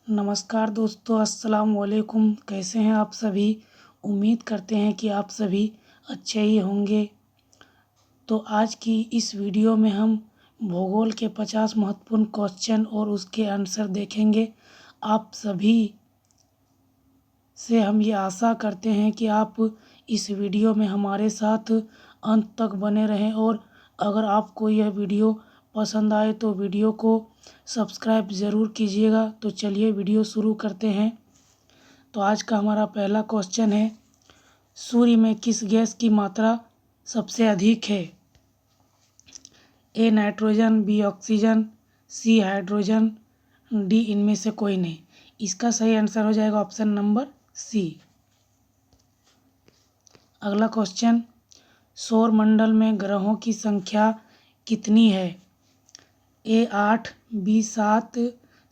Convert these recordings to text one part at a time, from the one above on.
नमस्कार दोस्तों, अस्सलाम वालेकुम। कैसे हैं आप सभी? उम्मीद करते हैं कि आप सभी अच्छे ही होंगे। तो आज की इस वीडियो में हम भूगोल के 50 महत्वपूर्ण क्वेश्चन और उसके आंसर देखेंगे। आप सभी से हम ये आशा करते हैं कि आप इस वीडियो में हमारे साथ अंत तक बने रहें, और अगर आपको यह वीडियो पसंद आए तो वीडियो को सब्सक्राइब ज़रूर कीजिएगा। तो चलिए वीडियो शुरू करते हैं। तो आज का हमारा पहला क्वेश्चन है, सूर्य में किस गैस की मात्रा सबसे अधिक है? A nitrogen, B oxygen, C hydrogen, D इनमें से कोई नहीं। इसका सही आंसर हो जाएगा ऑप्शन नंबर सी। अगला क्वेश्चन, सौर मंडल में ग्रहों की संख्या कितनी है? ए 8, बी 7,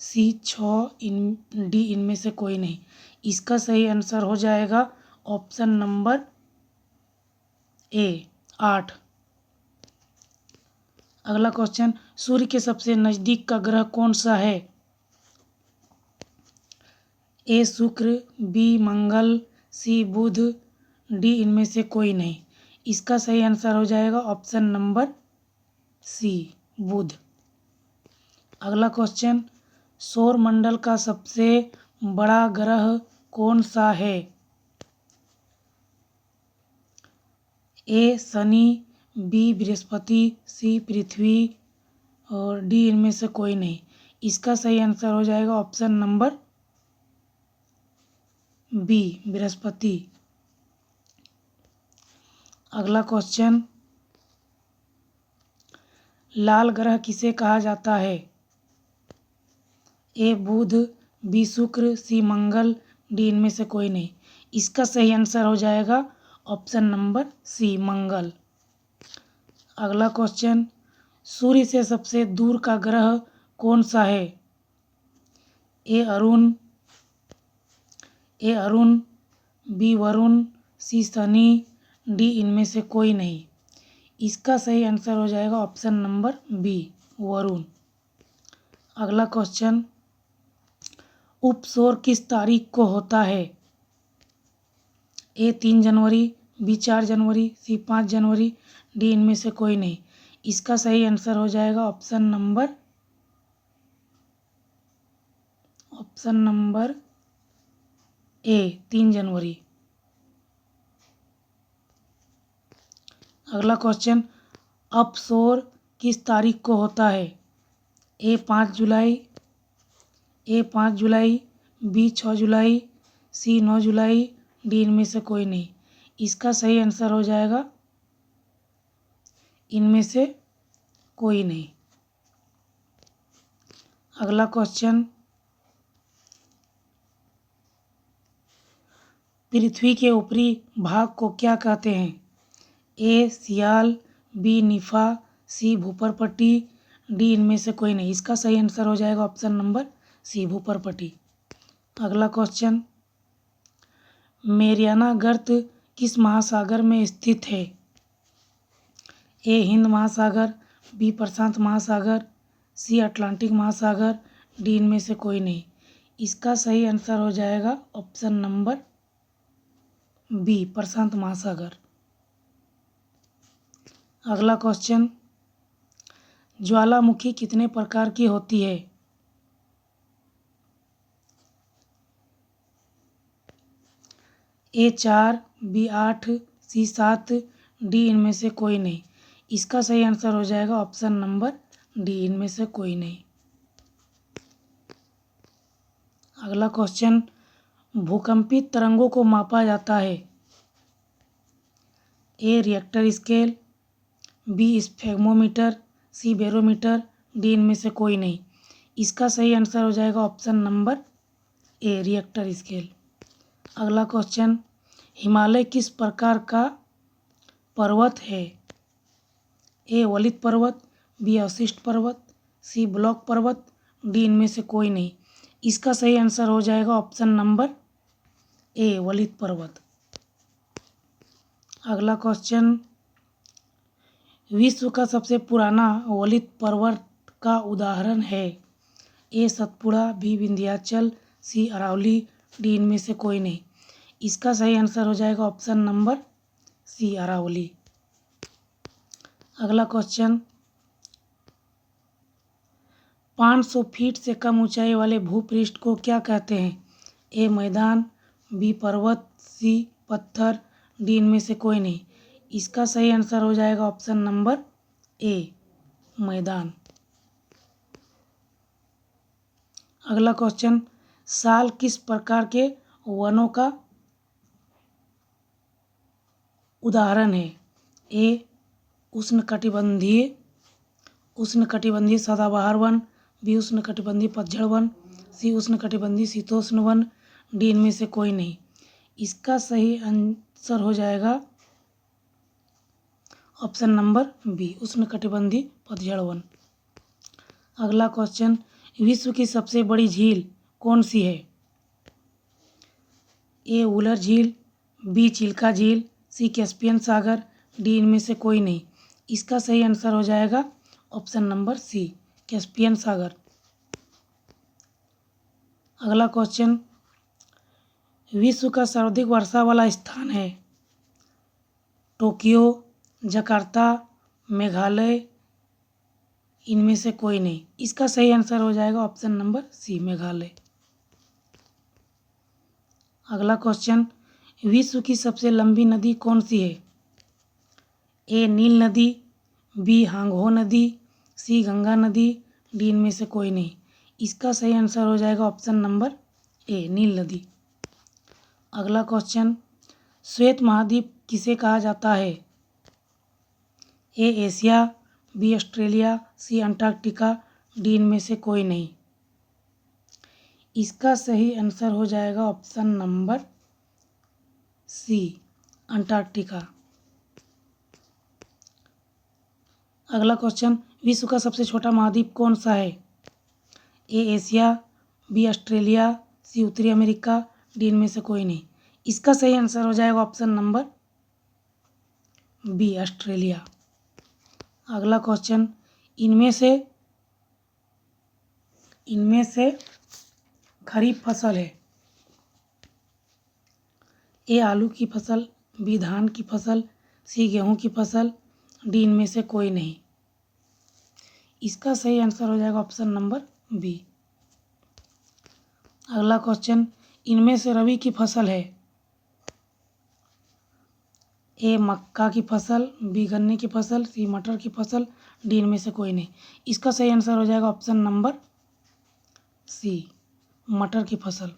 सी 6, डी इनमें से कोई नहीं। इसका सही आंसर हो जाएगा ऑप्शन नंबर ए 8। अगला क्वेश्चन, सूर्य के सबसे नज़दीक का ग्रह कौन सा है? ए शुक्र, बी मंगल, सी बुध, डी इनमें से कोई नहीं। इसका सही आंसर हो जाएगा ऑप्शन नंबर सी बुध। अगला क्वेश्चन, सौर मंडल का सबसे बड़ा ग्रह कौन सा है? ए शनि, बी बृहस्पति, सी पृथ्वी, और डी इनमें से कोई नहीं। इसका सही आंसर हो जाएगा ऑप्शन नंबर बी बृहस्पति। अगला क्वेश्चन, लाल ग्रह किसे कहा जाता है? ए बुध, बी शुक्र, सी मंगल, डी इनमें से कोई नहीं। इसका सही आंसर हो जाएगा ऑप्शन नंबर सी मंगल। अगला क्वेश्चन, सूर्य से सबसे दूर का ग्रह कौन सा है? ए अरुण, बी वरुण, सी शनि, डी इनमें से कोई नहीं। इसका सही आंसर हो जाएगा ऑप्शन नंबर बी वरुण। अगला क्वेश्चन, उपसौर किस तारीख को होता है? ए 3 जनवरी, बी 4 जनवरी, सी 5 जनवरी, डी इनमें से कोई नहीं। इसका सही आंसर हो जाएगा ऑप्शन नंबर ए 3 जनवरी। अगला क्वेश्चन, अपसौर किस तारीख को होता है? ए 5 जुलाई, बी 6 जुलाई, सी 9 जुलाई, डी इनमें से कोई नहीं। इसका सही आंसर हो जाएगा इनमें से कोई नहीं। अगला क्वेश्चन, पृथ्वी के ऊपरी भाग को क्या कहते हैं? ए सियाल, बी निफा, सी भूपरपट्टी, डी इनमें से कोई नहीं। इसका सही आंसर हो जाएगा ऑप्शन नंबर सी भूपरपट्टी। अगला क्वेश्चन, मेरियाना गर्त किस महासागर में स्थित है? ए हिंद महासागर, बी प्रशांत महासागर, सी अटलांटिक महासागर, डी इनमें से कोई नहीं। इसका सही आंसर हो जाएगा ऑप्शन नंबर बी प्रशांत महासागर। अगला क्वेश्चन, ज्वालामुखी कितने प्रकार की होती है? ए 4, बी 8, सी 7, डी इनमें से कोई नहीं। इसका सही आंसर हो जाएगा ऑप्शन नंबर डी इनमें से कोई नहीं। अगला क्वेश्चन, भूकंपित तरंगों को मापा जाता है? A Richter scale, B sphygmometer, C barometer, D इनमें से कोई नहीं। इसका सही आंसर हो जाएगा option number A Richter scale. अगला क्वेश्चन, हिमालय किस प्रकार का पर्वत है? ए वलित पर्वत, बी अवशिष्ट पर्वत, सी ब्लॉक पर्वत, डी इनमें से कोई नहीं। इसका सही आंसर हो जाएगा ऑप्शन नंबर ए वलित पर्वत। अगला क्वेश्चन, विश्व का सबसे पुराना वलित पर्वत का उदाहरण है? ए सतपुड़ा, बी विंध्याचल, सी अरावली, डी इनमें से कोई नहीं। इसका सही आंसर हो जाएगा ऑप्शन नंबर सी अरावली। अगला क्वेश्चन, 500 फीट से कम ऊंचाई वाले भूपृष्ठ को क्या कहते हैं? ए मैदान, बी पर्वत, सी पत्थर, डी इनमें से कोई नहीं। इसका सही आंसर हो जाएगा ऑप्शन नंबर ए मैदान। अगला क्वेश्चन, साल किस प्रकार के वनों का उदाहरण है? ए उष्णकटिबंधीय सदाबहार वन, बी उष्णकटिबंधीय पतझड़ वन, सी उष्णकटिबंधीय शीतोष्ण वन, डी इनमें से कोई नहीं। इसका सही आंसर हो जाएगा ऑप्शन नंबर बी उष्णकटिबंधीय पतझड़ वन। अगला क्वेश्चन, विश्व की सबसे बड़ी झील कौन सी है? ए वुलर झील, बी चिल्का झील, सी कैस्पियन सागर, डी इनमें से कोई नहीं। इसका सही आंसर हो जाएगा ऑप्शन नंबर सी कैस्पियन सागर। अगला क्वेश्चन, विश्व का सर्वाधिक वर्षा वाला स्थान है? टोक्यो, जकार्ता, मेघालय, इनमें से कोई नहीं। इसका सही आंसर हो जाएगा ऑप्शन नंबर सी मेघालय। अगला क्वेश्चन, विश्व की सबसे लंबी नदी कौन सी है? ए नील नदी, बी हांगहो नदी, सी गंगा नदी, डी इनमें से कोई नहीं। इसका सही आंसर हो जाएगा ऑप्शन नंबर ए नील नदी। अगला क्वेश्चन, श्वेत महाद्वीप किसे कहा जाता है? A Asia, B Australia, C Antarctica, D इनमें से कोई नहीं। इसका सही आंसर हो जाएगा ऑप्शन नंबर सी अंटार्कटिका। अगला क्वेश्चन, विश्व का सबसे छोटा महाद्वीप कौन सा है? A Asia, B Australia, C उत्तरी अमेरिका, डी इनमें से कोई नहीं। इसका सही आंसर हो जाएगा ऑप्शन नंबर बी ऑस्ट्रेलिया। अगला क्वेश्चन, इनमें से खरीफ फसल है? ए आलू की फसल, बी धान की फसल, सी गेहूं की फसल, डी इनमें से कोई नहीं। इसका सही आंसर हो जाएगा ऑप्शन नंबर बी। अगला क्वेश्चन, इनमें से रबी की फसल है? ए मक्का की फसल, बी गन्ने की फसल, सी मटर की फसल, डी इनमें से कोई नहीं। इसका सही आंसर हो जाएगा ऑप्शन नंबर सी मटर की फसल।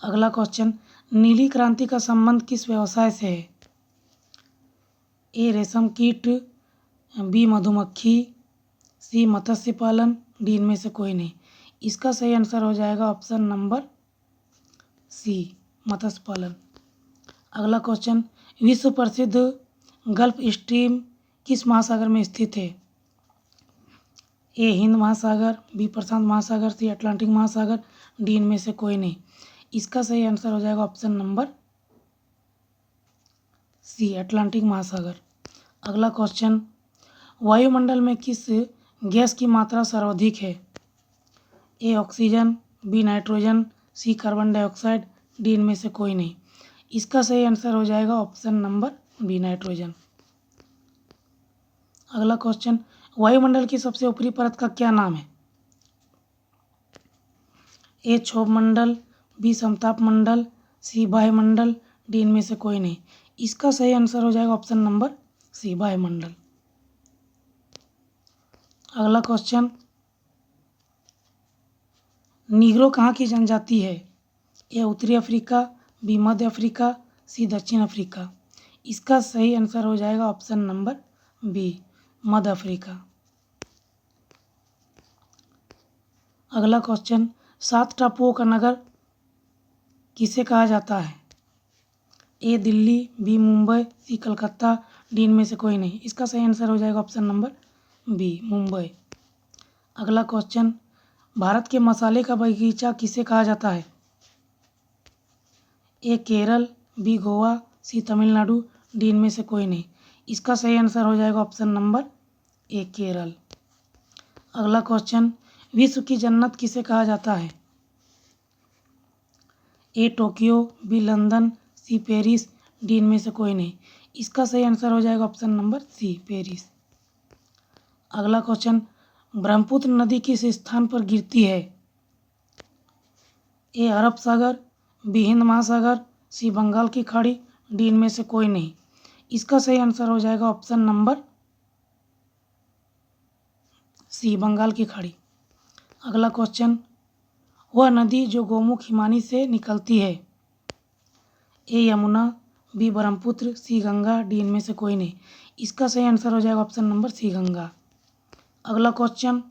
अगला क्वेश्चन, नीली क्रांति का संबंध किस व्यवसाय से है? ए रेशम कीट, बी मधुमक्खी, सी मत्स्य पालन, डी इनमें से कोई नहीं। इसका सही आंसर हो जाएगा ऑप्शन नंबर सी मत्स्य पालन। अगला क्वेश्चन, विश्व प्रसिद्ध गल्फ स्ट्रीम किस महासागर में स्थित है? ए हिंद महासागर, बी प्रशांत महासागर, सी अटलांटिक महासागर, डी इनमें से कोई नहीं। इसका सही आंसर हो जाएगा ऑप्शन नंबर सी अटलांटिक महासागर। अगला क्वेश्चन, वायुमंडल में किस गैस की मात्रा सर्वाधिक है? A oxygen, B nitrogen, C carbon dioxide, D इनमें से कोई नहीं। इसका सही आंसर हो जाएगा ऑप्शन नंबर बी नाइट्रोजन। अगला क्वेश्चन, वायुमंडल की सबसे ऊपरी परत का क्या नाम है? ए क्षोभ मंडल, बी समताप मंडल, सी वायुमंडल, डी इनमें से कोई नहीं। इसका सही आंसर हो जाएगा ऑप्शन नंबर सी वायुमंडल। अगला क्वेश्चन, नीग्रो कहाँ की जनजाति है? ए उत्तरी अफ्रीका, बी मध्य अफ्रीका, सी दक्षिण अफ्रीका। इसका सही आंसर हो जाएगा ऑप्शन नंबर बी मध्य अफ्रीका। अगला क्वेश्चन, 7 टापुओं का नगर किसे कहा जाता है? ए दिल्ली, बी मुंबई, सी कलकत्ता, डी इनमें से कोई नहीं। इसका सही आंसर हो जाएगा ऑप्शन नंबर बी मुंबई। अगला क्वेश्चन, भारत के मसाले का बगीचा किसे कहा जाता है? ए केरल, बी गोवा, सी तमिलनाडु, डी इनमें से कोई नहीं। इसका सही आंसर हो जाएगा ऑप्शन नंबर ए केरल। अगला क्वेश्चन, विश्व की जन्नत किसे कहा जाता है? A Tokyo, B London, C Paris, D इनमें से कोई नहीं। इसका सही आंसर हो जाएगा ऑप्शन नंबर सी पेरिस। अगला क्वेश्चन, ब्रह्मपुत्र नदी किस स्थान पर गिरती है? ए अरब सागर, बी हिंद महासागर, सी बंगाल की खाड़ी, डी इनमें से कोई नहीं। इसका सही आंसर हो जाएगा ऑप्शन नंबर सी बंगाल की खाड़ी। अगला क्वेश्चन, वह नदी जो गोमुख हिमानी से निकलती है? ए यमुना, बी ब्रह्मपुत्र, सी गंगा, डी इनमें से कोई नहीं। इसका सही आंसर हो जाएगा ऑप्शन नंबर सी गंगा। अगला क्वेश्चन,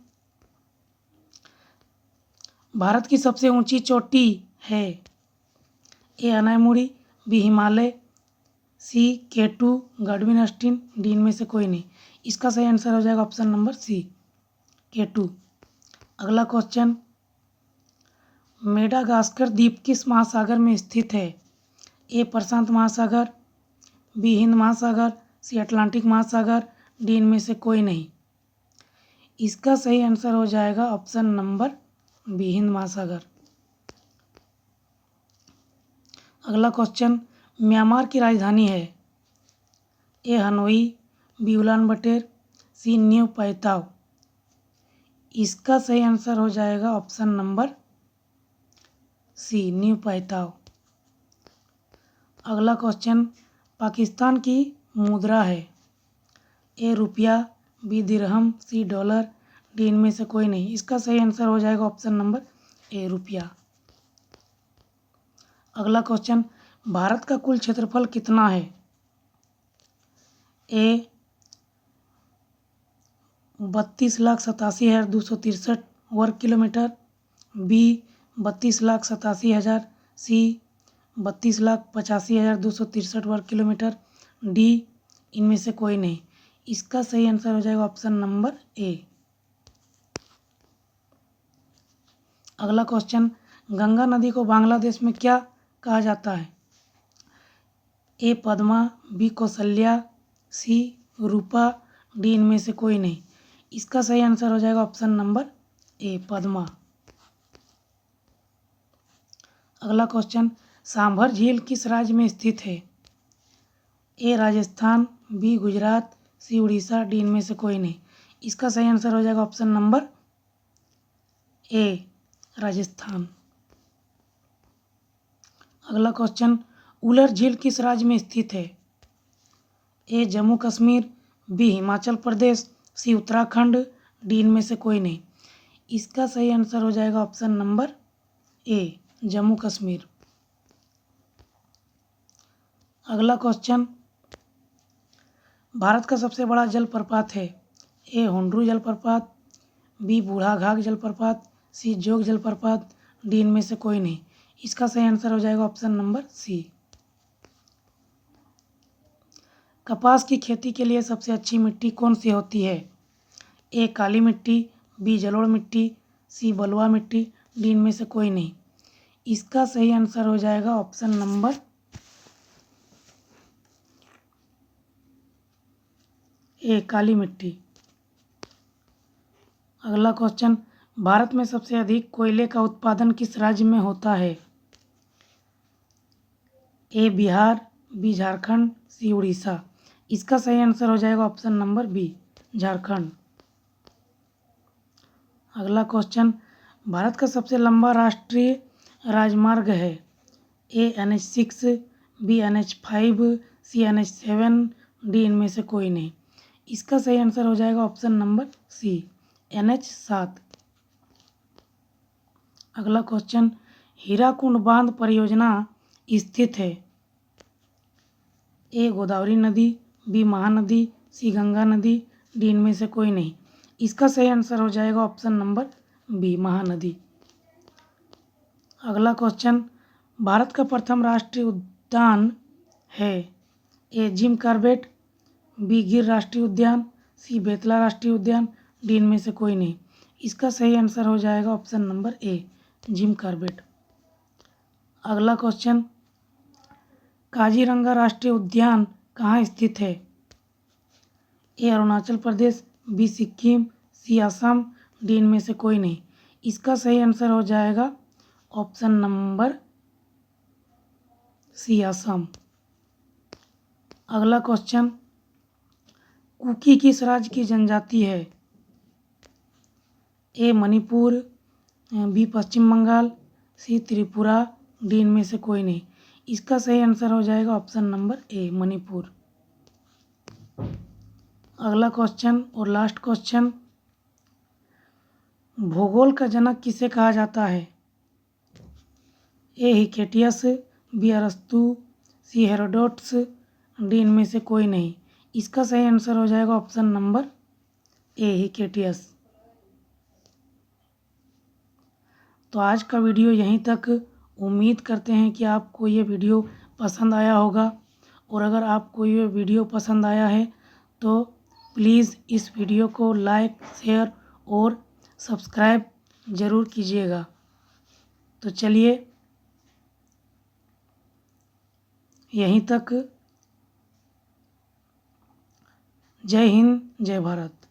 भारत की सबसे ऊंची चोटी है? ए अनायमुड़ी, बी हिमालय, सी केटू, गॉडविन अस्टीन, डी इनमें से कोई नहीं। इसका सही आंसर हो जाएगा ऑप्शन नंबर सी केटू। अगला क्वेश्चन, मेडागास्कर द्वीप किस महासागर में स्थित है? ए प्रशांत महासागर, बी हिंद महासागर, सी अटलांटिक महासागर, डी इनमें से कोई नहीं। इसका सही आंसर हो जाएगा ऑप्शन नंबर बी हिंद महासागर। अगला क्वेश्चन, म्यांमार की राजधानी है? ए हनोई, बी उलानबटर, सी न्यू पैताव। इसका सही आंसर हो जाएगा ऑप्शन नंबर सी न्यू पैताव। अगला क्वेश्चन, पाकिस्तान की मुद्रा है? ए रुपया, बी दिरहम, सी डॉलर, डी इनमें से कोई नहीं। इसका सही आंसर हो जाएगा ऑप्शन नंबर ए रुपया। अगला क्वेश्चन, भारत का कुल क्षेत्रफल कितना है? ए 32,87,263 वर्ग किलोमीटर, बी 32,87,000, सी 32,85,263 वर्ग किलोमीटर, डी इनमें से कोई नहीं। इसका सही आंसर हो जाएगा ऑप्शन नंबर ए। अगला क्वेश्चन, गंगा नदी को बांग्लादेश में क्या कहा जाता है? ए पद्मा, बी कौशल्या, सी रूपा, डी इनमें से कोई नहीं। इसका सही आंसर हो जाएगा ऑप्शन नंबर ए पद्मा। अगला क्वेश्चन, सांभर झील किस राज्य में स्थित है? ए राजस्थान, बी गुजरात, सी उड़ीसा, डी इनमें से कोई नहीं। इसका सही आंसर हो जाएगा ऑप्शन नंबर ए राजस्थान। अगला क्वेश्चन, उलर झील किस राज्य में स्थित है? ए जम्मू कश्मीर, बी हिमाचल प्रदेश, सी उत्तराखंड, डी इनमें से कोई नहीं। इसका सही आंसर हो जाएगा ऑप्शन नंबर ए जम्मू कश्मीर। अगला क्वेश्चन, भारत का सबसे बड़ा जलप्रपात है? ए हुंड्रू जलप्रपात, बी बूढ़ाघाघ जलप्रपात, सी जोग जलप्रपात, डी इनमें से कोई नहीं। इसका सही आंसर हो जाएगा ऑप्शन नंबर सी। कपास की खेती के लिए सबसे अच्छी मिट्टी कौन सी होती है? ए काली मिट्टी, बी जलोढ़ मिट्टी, सी बलुआ मिट्टी, डी इनमें से कोई नहीं। इसका सही आंसर हो जाएगा ऑप्शन नंबर ए काली मिट्टी। अगला क्वेश्चन, भारत में सबसे अधिक कोयले का उत्पादन किस राज्य में होता है? ए बिहार, बी झारखंड, सी उड़ीसा। इसका सही आंसर हो जाएगा ऑप्शन नंबर बी झारखंड। अगला क्वेश्चन, भारत का सबसे लंबा राष्ट्रीय राजमार्ग है? ए NH6, बी NH5, सी NH7, डी इनमें से कोई नहीं। इसका सही आंसर हो जाएगा ऑप्शन नंबर सी NH7। अगला क्वेश्चन, हीराकुंड बांध परियोजना स्थित है? ए गोदावरी नदी, बी महानदी, सी गंगा नदी, डी इनमें से कोई नहीं। इसका सही आंसर हो जाएगा ऑप्शन नंबर बी महानदी। अगला क्वेश्चन, भारत का प्रथम राष्ट्रीय उद्यान है? ए जिम कॉर्बेट, बी गिर राष्ट्रीय उद्यान, सी बेतला राष्ट्रीय उद्यान, डी इनमें से कोई नहीं। इसका सही आंसर हो जाएगा ऑप्शन नंबर ए जिम कॉर्बेट। अगला क्वेश्चन, काजीरंगा राष्ट्रीय उद्यान कहाँ स्थित है? ए अरुणाचल प्रदेश, बी सिक्किम, सी असम, डी इनमें से कोई नहीं। इसका सही आंसर हो जाएगा ऑप्शन नंबर सी असम। अगला क्वेश्चन, कुकी किस राज्य की जनजाति है? ए मणिपुर, बी पश्चिम बंगाल, सी त्रिपुरा, डी इनमें से कोई नहीं। इसका सही आंसर हो जाएगा ऑप्शन नंबर ए, मणिपुर। अगला क्वेश्चन और लास्ट क्वेश्चन, भूगोल का जनक किसे कहा जाता है? ए हिकेटियस, बी अरस्तु, सी हेरोडोटस, डी इनमें से कोई नहीं। इसका सही आंसर हो जाएगा ऑप्शन नंबर ए, हिकेटियस। तो आज का वीडियो यहीं तक। उम्मीद करते हैं कि आपको ये वीडियो पसंद आया होगा, और अगर आपको ये वीडियो पसंद आया है तो प्लीज़ इस वीडियो को लाइक, शेयर और सब्सक्राइब ज़रूर कीजिएगा। तो चलिए यहीं तक। जय हिंद, जय भारत।